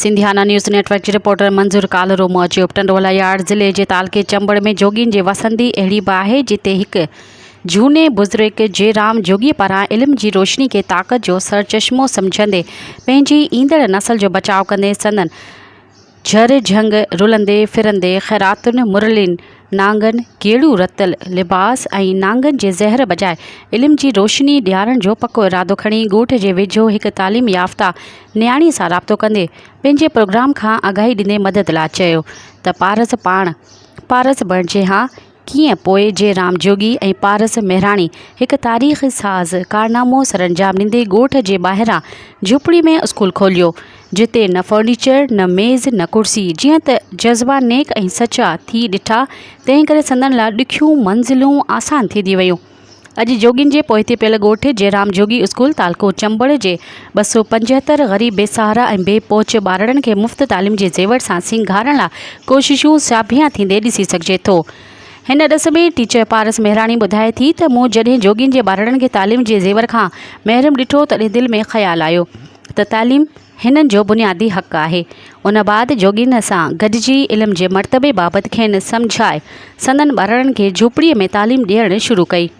सिंधियाना news network जी reporter मंजूर कालरो मौजूब टंडोला yard ज़िले जे तालके चंबड़ में जोगियुनि जे वसंदी अहिड़ी बाहि जिते हिकु झूने बुज़ुर्ग जयराम जोगी पारां इल्म जी रोशनी खे ताक़त जो सरचश्मो सम्झंदे पंहिंजी ईंदड़ नस्ल जो बचाव कंदे संदन झर झंग रुलंदे फिरंदे ख़ैरातुनि मुरलिन नांगन केड़ू रतल लिबास ऐं नांगन जे ज़हर बजाए इल्म जी रोशनी ॾियारण जो पको इरादो खणी ॻोठ जे वेझो हिकु तालीम याफ़्ता न्याणी सां राब्तो कंदे पंहिंजे प्रोग्राम खां आगाही ॾींदे मदद लाइ चयो त पारस पाण पारस बणिजे हा कीअं पोइ जयराम जोगी ऐं पारस मेहराणी हिकु तारीख़ साज़ कारनामो सरअंजाम ॾींदे ॻोठ जे ॿाहिरां झुपड़ी में स्कूल खोलियो जिते न फर्नीचर न मेज़ न कुर्सी जीअं त जज़्बा नेक ऐं सचा थी ॾिठा तंहिं करे संदन लाइ ॾुखियूं मंज़िलूं आसान थी वियूं। अॼु जोगियुनि जे पोइते पियल ॻोठ जयराम जोगी स्कूल तालको चंबड़ जे 275 ग़रीब बेसहारा ऐं बेपोच ॿारनि खे मुफ़्त तालीम जे ज़ेवर सां सिंगारण लाइ कोशिशूं साभिया थींदे ॾिसी सघिजे थो। हिन ॾिस में टीचर पारस मेहराणी ॿुधाए थी त मूं जॾहिं जोगियुनि जे ॿारनि खे तालीम जे ज़ेवर खां महिरम ॾिठो तॾहिं दिलि में ख़्यालु आयो त तालीम हिननि जो बुनियादी हक़ आहे। उन बाद जोगियुनि सां गॾिजी इल्म जे मर्तबे बाबति खेनि सम्झाए संदन ॿारनि खे झूपड़ीअ में तालीम ॾियणु शुरू कई।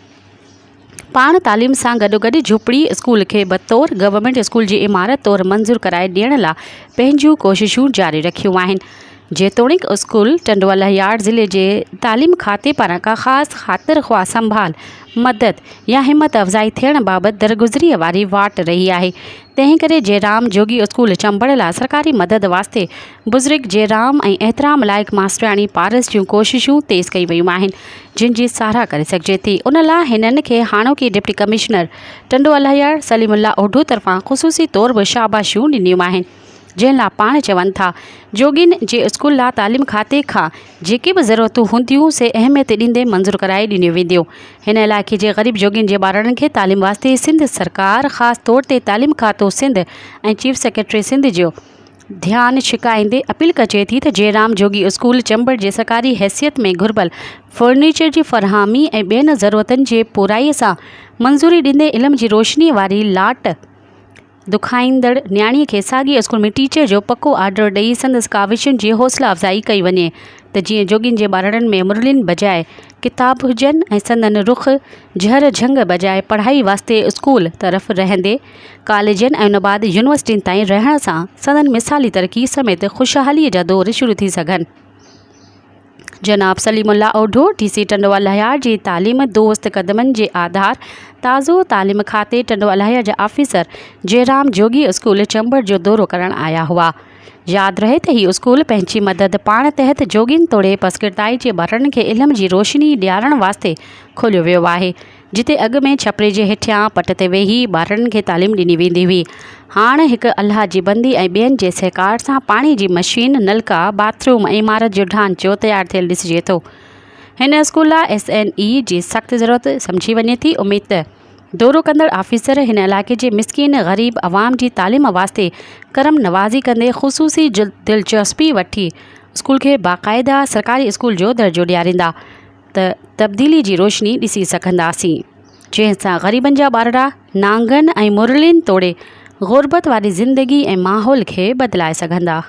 पाण तालीम सां गॾोगॾु झूपड़ी स्कूल खे बतौर गवर्नमेंट स्कूल जी इमारत तौरु मंज़ूर कराए ॾियण लाइ पंहिंजूं कोशिशूं जारी रखियूं आहिनि। जेतोणीक स्कूल टंडोला यार्ड ज़िले जे तालीम खाते पारां का ख़ासि ख़ातिर ख़्वाह संभाल मदद या हिम्मत अफ़ज़ाई थियण बाबति दरगुज़रीअ वारी वाट रही आहे। तंहिं करे जयराम जोगी स्कूल चंबड़ लाइ सरकारी मदद वास्ते बुज़ुर्ग जयराम ऐं एतिराम लाइक़ मास्टराणी पारस जूं कोशिशूं तेज़ कई वयूं आहिनि जिन जी साराह करे सघिजे थी। उन लाइ हिननि खे हाणोकी डिप्टी कमिश्नर टंडोला यार्ड सलीमुल्ला ओढू तरफ़ां ख़ुसूसी तौर बि शाबाशियूं ॾिनियूं आहिनि जंहिं लाइ पाण चवनि था जोगियुनि जे स्कूल लाइ तालीम खाते खां जेके बि ज़रूरतूं हूंदियूं से अहमियत ॾींदे मंज़ूर कराए ॾिनियूं वेंदियूं। हिन इलाइक़े जे ग़रीब जोगियुनि जे ॿारनि खे तालीम वास्ते सिंध सरकार ख़ासि तौर ते तालीम खातो सिंध ऐं चीफ सेक्रेटरी सिंध जो ध्यानु छिकाईंदे अपील कजे थी त जयराम जोगी स्कूल चंबड़ जे सरकारी हैसियत में घुर्बल फर्नीचर जी फ़रहामी ऐं ॿियनि ज़रूरतुनि जे पूराईअ सां मंज़ूरी ॾींदे इल्म जी रोशनी वारी लाट दुखाईंदड़ न्याणीअ खे साॻी स्कूल में टीचर जो पको आर्डर ॾेई संदसि काविशुनि जी हौसला अफ़ज़ाई कई वञे त जीअं जोगियुनि जे ॿारनि में मुरलिन बजाए किताब हुजनि ऐं संदन रुख झर झंग बजाए पढ़ाई वास्ते स्कूल तरफ़ रहंदे कॉलेजनि ऐं उन बाद यूनिवर्सिटियुनि ताईं रहण सां संदन मिसाली तरक़ी समेत ख़ुशहालीअ जा दौर शुरू थी सघनि। जनाब सलीमुल्ला ओढो DC टंडोला यार्ड जी तालीम दोस्त क़दमनि जे आधार ताज़ो तालीम खाते टंडोला यार्ड जा ऑफिसर जयराम जोगी स्कूल चंबड़ जो दौरो करण आया हुआ। यादि रहे त हीउ स्कूल पंहिंजी मदद पाण तहत जोगियुनि तोड़े पसकिरताई जे ॿारनि खे इल्म जी रोशनी ॾियारण वास्ते खोलियो वियो आहे जिते अॻु में छपरे जे हेठियां पट ते वेही ॿारनि खे तालीम ॾिनी वेंदी हुई। हाणे हिकु अल्लाह जी बंदी ऐं ॿियनि जे सहकार सां पाणी जी मशीन नलका बाथरूम ऐं इमारत जो ढांचो तयारु थियल ॾिसिजे थो। हिन स्कूल लाइ SNE जी सख़्तु ज़रूरत सम्झी वञे थी। उमेद त दौरो कंदड़ ऑफिसर हिन इलाइक़े जे मिसकिन ग़रीब अवाम जी तालीम वास्ते करम नवाज़ी कंदे ख़ुसूसी दिलचस्पी वठी स्कूल खे बाक़ाइदा सरकारी स्कूल जो दर्जो ॾियारींदा त तब्दीली जी रोशनी ॾिसी सघंदासीं जंहिंसां ग़रीबनि जा ॿारड़ा नांगन ऐं मुरलिन तोड़े ग़ुर्बत वारी ज़िंदगी ऐं माहौल खे बदिलाए सघंदा।